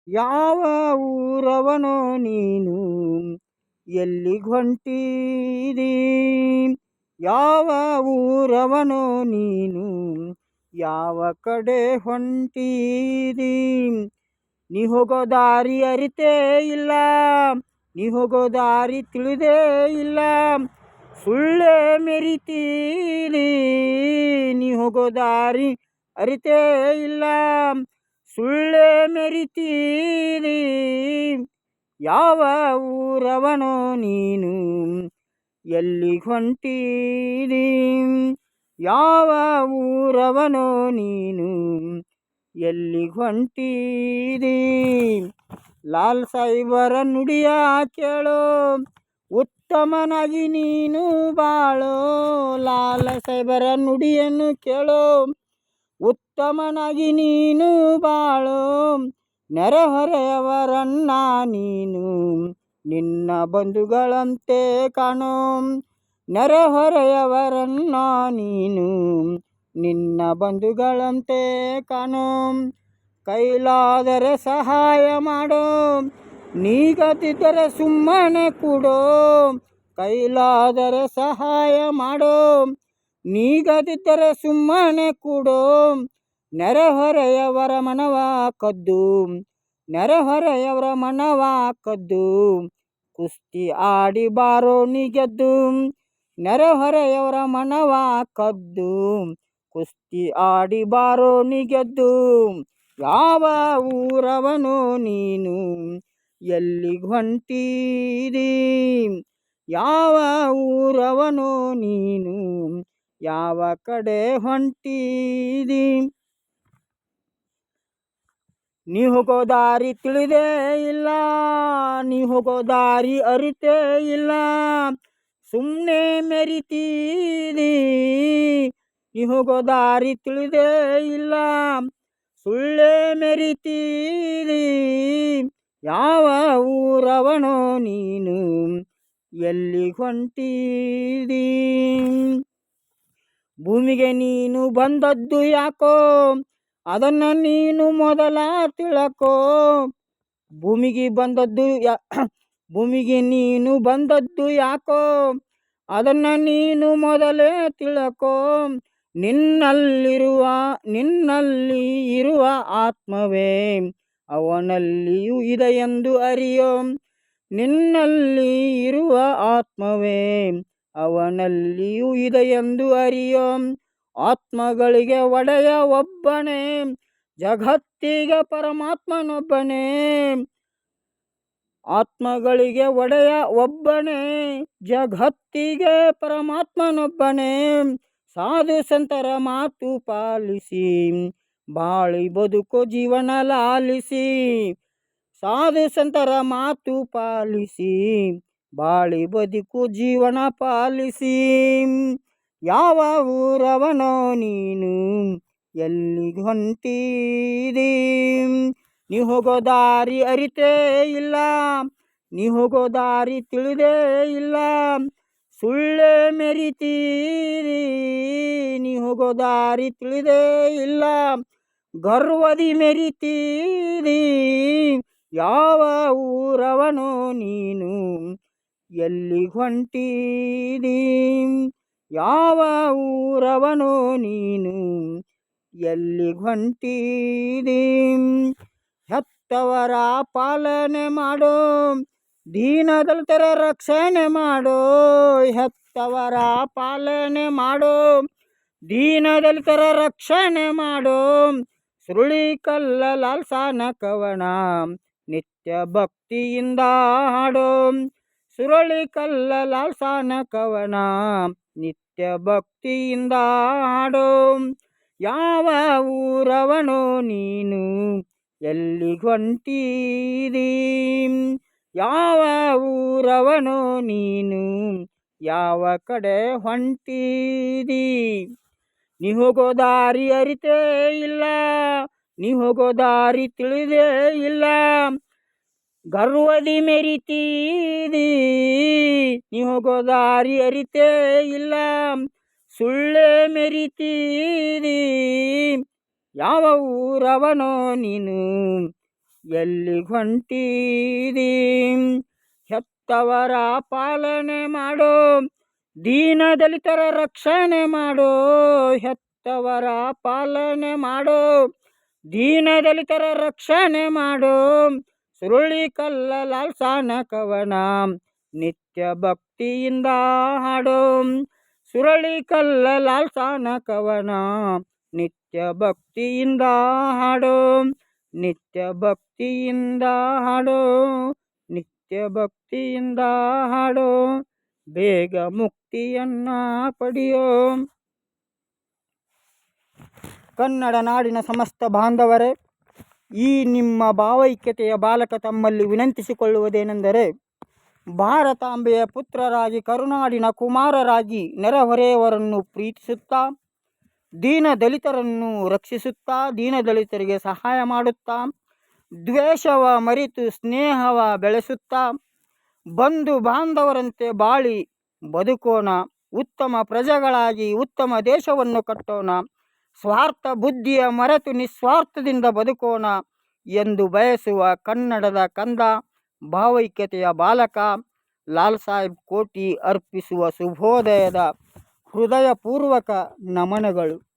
ಯಾವ ಊರವನೋ ನೀನು ಎಲ್ಲಿಗೆ ಹೊಂಟೀರಿ? ಯಾವ ಊರವನೋ ನೀನು ಯಾವ ಕಡೆ ಹೊಂಟೀರಿ? ನೀ ಹೋಗೋ ದಾರಿ ಅರಿತೇ ಇಲ್ಲ, ನೀ ಹೋಗೋ ದಾರಿ ತಿಳಿದೇ ಇಲ್ಲ, ಸುಳ್ಳೇ ಮೆರಿತೀರಿ. ನೀ ಹೋಗೋ ದಾರಿ ಅರಿತೇ ಇಲ್ಲ, ಸುಳ್ಳೇ ಮೆರಿತೀರಿ. ಯಾವ ಊರವನೋ ನೀನು ಎಲ್ಲಿಗೆ ಹೊಂಟೀರಿ? ಯಾವ ಊರವನೋ ನೀನು ಎಲ್ಲಿಗೆ ಹೊಂಟೀರಿ? ಲಾಲ್ ಸಾಹೇಬರ ನುಡಿಯ ಕೇಳೋ, ಉತ್ತಮನಾಗಿ ನೀನು ಬಾಳೋ. ಲಾಲ್ ಸಾಹೇಬರ ನುಡಿಯನ್ನು ಕೇಳೋ, ಉತ್ತಮನಾಗಿ ನೀನು ಬಾಳೋ. ನೆರೆಹೊರೆಯವರನ್ನ ನೀನು ನಿನ್ನ ಬಂಧುಗಳಂತೆ ಕಾಣೋ. ನೆರೆಹೊರೆಯವರನ್ನ ನೀನು ನಿನ್ನ ಬಂಧುಗಳಂತೆ ಕಾಣೋ. ಕೈಲಾದರೆ ಸಹಾಯ ಮಾಡೋ, ನೀಗದಿದ್ದರೆ ಸುಮ್ಮನೆ ಕೂಡೋ. ಕೈಲಾದರೆ ಸಹಾಯ ಮಾಡೋ, ನೀಗದಿದ್ದರೆ ಸುಮ್ಮನೆ ಕೂಡೋ. ನೆರೆಹೊರೆಯವರ ಮನವ ಕದ್ದು, ನೆರೆಹೊರೆಯವರ ಮನವ ಕದ್ದು, ಕುಸ್ತಿ ಆಡಿ ಬಾರೋ ನೀ ಗೆದ್ದು. ನೆರೆಹೊರೆಯವರ ಮನವ ಕದ್ದು, ಕುಸ್ತಿ ಆಡಿ ಬಾರೋ ನೀ ಗೆದ್ದು. ಯಾವ ಊರವನೋ ನೀನು ಎಲ್ಲಿಗೆ ಹೊಂಟೀರಿ? ಯಾವ ಊರವನೋ ನೀನು ಯಾವ ಕಡೆ ಹೊಂಟೀರಿ? ನೀ ಹೋಗೋ ದಾರಿ ತಿಳಿದೇ ಇಲ್ಲ, ನೀ ಹೋಗೋ ದಾರಿ ಅರಿತೇ ಇಲ್ಲ, ಸುಮ್ಮನೆ ಮೆರಿತೀರಿ. ನೀ ಹೋಗೋ ದಾರಿ ತಿಳಿದೇ ಇಲ್ಲ, ಸುಳ್ಳೇ ಮೆರಿತೀರಿ. ಯಾವ ಊರವನೋ ನೀನು ಎಲ್ಲಿಗೆ ಹೊಂಟೀರಿ? ಭೂಮಿಗೆ ನೀನು ಬಂದದ್ದು ಯಾಕೋ, ಅದನ್ನು ನೀನು ಮೊದಲ ತಿಳಕೋ. ಭೂಮಿಗೆ ಬಂದದ್ದು ಭೂಮಿಗೆ ನೀನು ಬಂದದ್ದು ಯಾಕೋ, ಅದನ್ನು ನೀನು ಮೊದಲೇ ತಿಳಕೋ. ನಿನ್ನಲ್ಲಿ ಇರುವ ಆತ್ಮವೇ ಅವನಲ್ಲಿಯೂ ಇದೆ ಎಂದು ಅರಿಯೋ. ನಿನ್ನಲ್ಲಿ ಇರುವ ಆತ್ಮವೇ ಅವನಲ್ಲಿಯೂ ಇದೆ ಎಂದು ಅರಿಯೋ. ಆತ್ಮಗಳಿಗೆ ಒಡೆಯ ಒಬ್ಬನೇ, ಜಗತ್ತಿಗೆ ಪರಮಾತ್ಮನೊಬ್ಬನೇ. ಆತ್ಮಗಳಿಗೆ ಒಡೆಯ ಒಬ್ಬನೇ, ಜಗತ್ತಿಗೆ ಪರಮಾತ್ಮನೊಬ್ಬನೇ. ಸಾಧು ಸಂತರ ಮಾತು ಪಾಲಿಸಿ, ಬಾಳಿ ಬದುಕೋ ಜೀವನ ಲಾಲಿಸಿ. ಸಾಧು ಸಂತರ ಮಾತು ಪಾಲಿಸಿ, ಬಾಳಿ ಬದುಕು ಜೀವನ ಪಾಲಿಸಿ. ಯಾವ ಊರವನೋ ನೀನು ಎಲ್ಲಿಗೆ ಹೊಂಟೀರಿ? ನೀ ಹೋಗೋ ದಾರಿ ಅರಿತೇ ಇಲ್ಲ, ನೀ ಹೋಗೋ ದಾರಿ ತಿಳಿದೇ ಇಲ್ಲ, ಸುಳ್ಳೇ ಮೆರಿತೀರಿ. ನೀ ಹೋಗೋ ದಾರಿ ತಿಳಿದೇ ಇಲ್ಲ, ಗರ್ವದಿ ಮೆರಿತೀರಿ. ಯಾವ ಊರವನೋ ನೀನು ಎಲ್ಲಿಗೆ ಹೊಂಟೀರಿ? ಯಾವ ಊರವನೋ ನೀನು ಎಲ್ಲಿಗೆ ಹೊಂಟೀರಿ? ಹೆತ್ತವರ ಪಾಲನೆ ಮಾಡೋ, ದೀನದಲಿತರ ರಕ್ಷಣೆ ಮಾಡೋ. ಹೆತ್ತವರ ಪಾಲನೆ ಮಾಡೋ, ದೀನದಲಿತರ ರಕ್ಷಣೆ ಮಾಡೋ. ಸುರುಳಿಕಲ್ಲ ಲಾಲ್ಸನ ಕವನ ನಿತ್ಯ ಭಕ್ತಿಯಿಂದ ಹಾಡೋ. ಸುರುಳಿಕಲ್ಲ ಲಾಲ್ಸನ ಕವನ ನಿತ್ಯ ಭಕ್ತಿಯಿಂದ ಹಾಡೋ. ಯಾವ ಊರವನೋ ನೀನು ಎಲ್ಲಿಗೆ ಹೊಂಟೀರಿ? ಯಾವ ಊರವನೋ ನೀನು ಯಾವ ಕಡೆ ಹೊಂಟೀರಿ? ನೀ ಹೋಗೋ ದಾರಿ ಅರಿತೇ ಇಲ್ಲ, ನೀ ಹೋಗೋ ದಾರಿ ತಿಳಿದೇ ಇಲ್ಲ, ಗರ್ವದಿ ಮೆರಿತೀರಿ. ನೀ ಹೋಗೋ ದಾರಿ ಅರಿತೇ ಇಲ್ಲ, ಸುಳ್ಳೇ ಮೆರಿತೀರಿ. ಯಾವ ಊರವನೋ ನೀನು ಎಲ್ಲಿಗೊಂಟೀರಿ? ಹೆತ್ತವರ ಪಾಲನೆ ಮಾಡೋ, ದೀನದಲಿತರ ರಕ್ಷಣೆ ಮಾಡೋ. ಹೆತ್ತವರ ಪಾಲನೆ ಮಾಡೋ, ದೀನದಲಿತರ ರಕ್ಷಣೆ ಮಾಡೋ. ಸುರುಳಿಕಲ್ಲ ಲಾಲ್ಸಾನ ಕವನ ನಿತ್ಯ ಭಕ್ತಿಯಿಂದ ಹಾಡೋ. ಸುರುಳಿಕಲ್ಲ ಲಾಲ್ಸಾನ ಕವನ ನಿತ್ಯ ಭಕ್ತಿಯಿಂದ ಹಾಡೋ. ನಿತ್ಯ ಭಕ್ತಿಯಿಂದ ಹಾಡೋ. ನಿತ್ಯ ಭಕ್ತಿಯಿಂದ ಹಾಡೋ. ಬೇಗ ಮುಕ್ತಿಯನ್ನ ಪಡೆಯೋ. ಕನ್ನಡ ನಾಡಿನ ಸಮಸ್ತ ಬಾಂಧವರೇ, ಈ ನಿಮ್ಮ ಭಾವೈಕ್ಯತೆಯ ಬಾಲಕ ತಮ್ಮಲ್ಲಿ ವಿನಂತಿಸಿಕೊಳ್ಳುವುದೇನೆಂದರೆ, ಭಾರತಾಂಬೆಯ ಪುತ್ರರಾಗಿ ಕರುನಾಡಿನ ಕುಮಾರರಾಗಿ ನೆರೆಹೊರೆಯವರನ್ನು ಪ್ರೀತಿಸುತ್ತಾ, ದೀನದಲಿತರನ್ನು ರಕ್ಷಿಸುತ್ತಾ, ದೀನದಲಿತರಿಗೆ ಸಹಾಯ ಮಾಡುತ್ತಾ, ದ್ವೇಷವ ಮರೆತು ಸ್ನೇಹವ ಬೆಳೆಸುತ್ತಾ, ಬಂಧು ಬಾಂಧವರಂತೆ ಬಾಳಿ ಬದುಕೋಣ. ಉತ್ತಮ ಪ್ರಜೆಗಳಾಗಿ ಉತ್ತಮ ದೇಶವನ್ನು ಕಟ್ಟೋಣ. ಸ್ವಾರ್ಥ ಬುದ್ಧಿಯ ಮರೆತು ನಿಸ್ವಾರ್ಥದಿಂದ ಬದುಕೋಣ ಎಂದು ಬಯಸುವ ಕನ್ನಡದ ಕಂದ, ಭಾವೈಕ್ಯತೆಯ ಬಾಲಕ ಲಾಲ್ ಸಾಹೇಬ್ ಕೋಟಿ ಅರ್ಪಿಸುವ ಶುಭೋದಯದ ಹೃದಯಪೂರ್ವಕ ನಮನಗಳು.